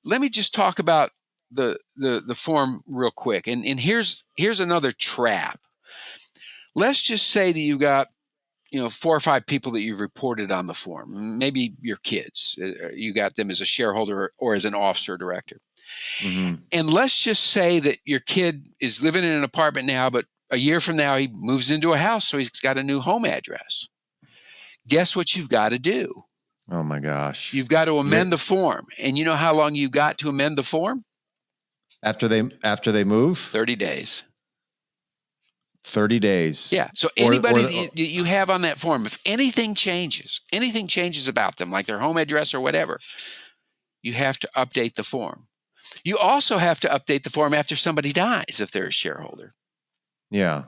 let me just talk about the form real quick. And here's another trap. Let's just say that you got 4 or 5 people that you've reported on the form. Maybe your kids. You got them as a shareholder or as an officer or director. Mm-hmm. And let's just say that your kid is living in an apartment now, but a year from now he moves into a house, so he's got a new home address. Guess what you've got to do? Oh my gosh! You've got to amend the form, and you know how long you got to amend the form? After they move, 30 days. 30 days. Yeah. So anybody that you have on that form, if anything changes about them, like their home address or whatever, you have to update the form. You also have to update the form after somebody dies if they're a shareholder. Yeah.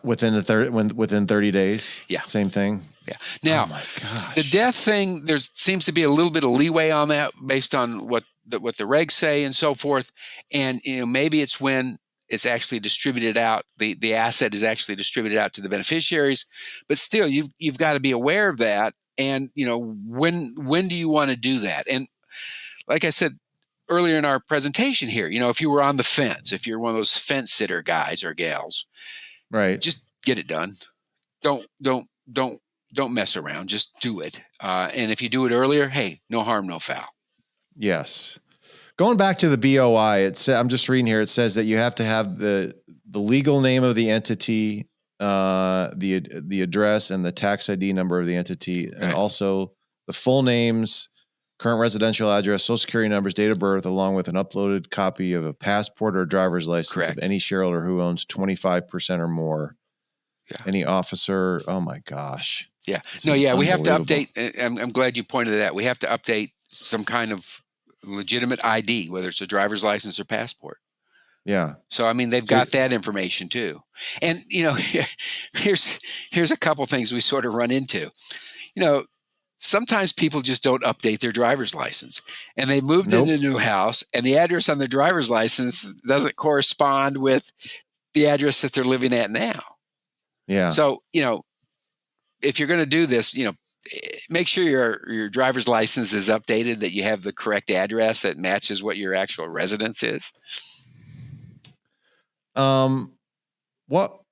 Within 30 days. Yeah. Same thing. Yeah. Now, oh my gosh. The death thing, there seems to be a little bit of leeway on that based on what the regs say and so forth. And maybe it's when it's actually distributed out, the asset is actually distributed out to the beneficiaries. But still, you've got to be aware of that. And when do you want to do that? And like I said earlier in our presentation here, if you were on the fence, if you're one of those fence sitter guys or gals, right, just get it done. Don't mess around. Just do it. And if you do it earlier, hey, no harm, no foul. Yes. Going back to the BOI, I'm just reading here. It says that you have to have the legal name of the entity, the address, and the tax ID number of the entity, Right. and also the full names, current residential address, social security numbers, date of birth, along with an uploaded copy of a passport or driver's license Correct. of any shareholder who owns 25% or more. Yeah. Any officer. Oh my gosh. Yeah. We have to update. I'm glad you pointed to that. We have to update some kind of legitimate ID, whether it's a driver's license or passport. Yeah. So, I mean, they've got that information too. And, here's a couple things we sort of run into. Sometimes people just don't update their driver's license, and they moved into a new house, and the address on their driver's license doesn't correspond with the address that they're living at now. Yeah. So, if you're going to do this, make sure your driver's license is updated, that you have the correct address that matches what your actual residence is. What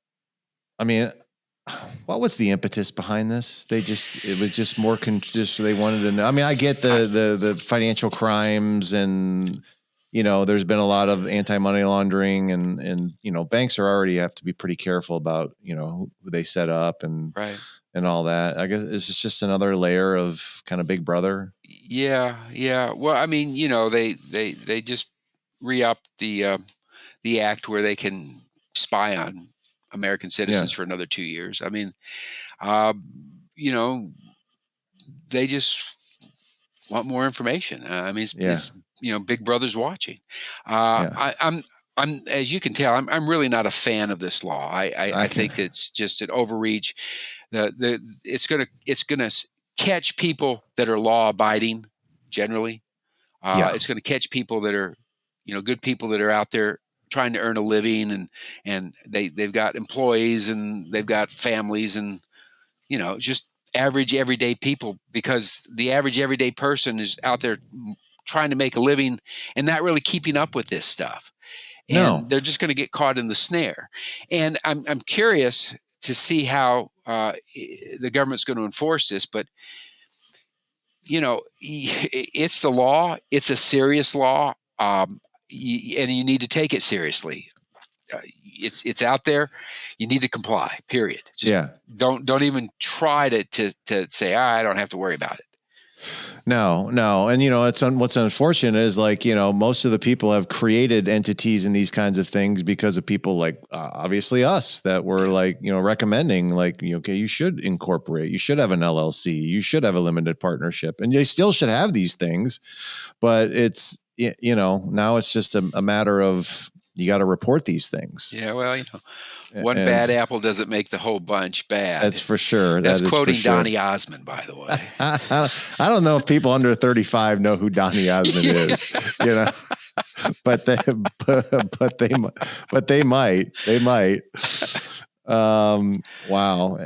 was the impetus behind this? It was just more they wanted to know. I mean, I get the financial crimes, and there's been a lot of anti-money laundering, and banks already have to be pretty careful about who they set up and right. and all that. I guess it's just another layer of kind of Big Brother. Yeah. Well, I mean, they just re-upped the act where they can spy on American citizens for another 2 years. I mean, they just want more information. I mean, it's Big Brother's watching. I'm as you can tell, I'm really not a fan of this law. I think it's just an overreach. It's gonna catch people that are law abiding generally. It's going to catch people that are, good people that are out there trying to earn a living, and they've got employees and they've got families, and just average everyday people, because the average everyday person is out there trying to make a living and not really keeping up with this stuff. And they're just going to get caught in the snare. And I'm curious to see how the government's going to enforce this, but it's the law. It's a serious law, and you need to take it seriously. It's out there. You need to comply. Period. Just don't even try to say, I don't have to worry about it. No. And what's unfortunate is, most of the people have created entities in these kinds of things because of people like obviously us that were recommending okay, you should incorporate, you should have an LLC, you should have a limited partnership, and you still should have these things. But it's, now it's just a matter of, you got to report these things. Yeah. Well, one bad apple doesn't make the whole bunch bad. That's for sure. That's quoting Donny Osmond, by the way. I don't know if people under 35 know who Donny Osmond is, but they might. Wow.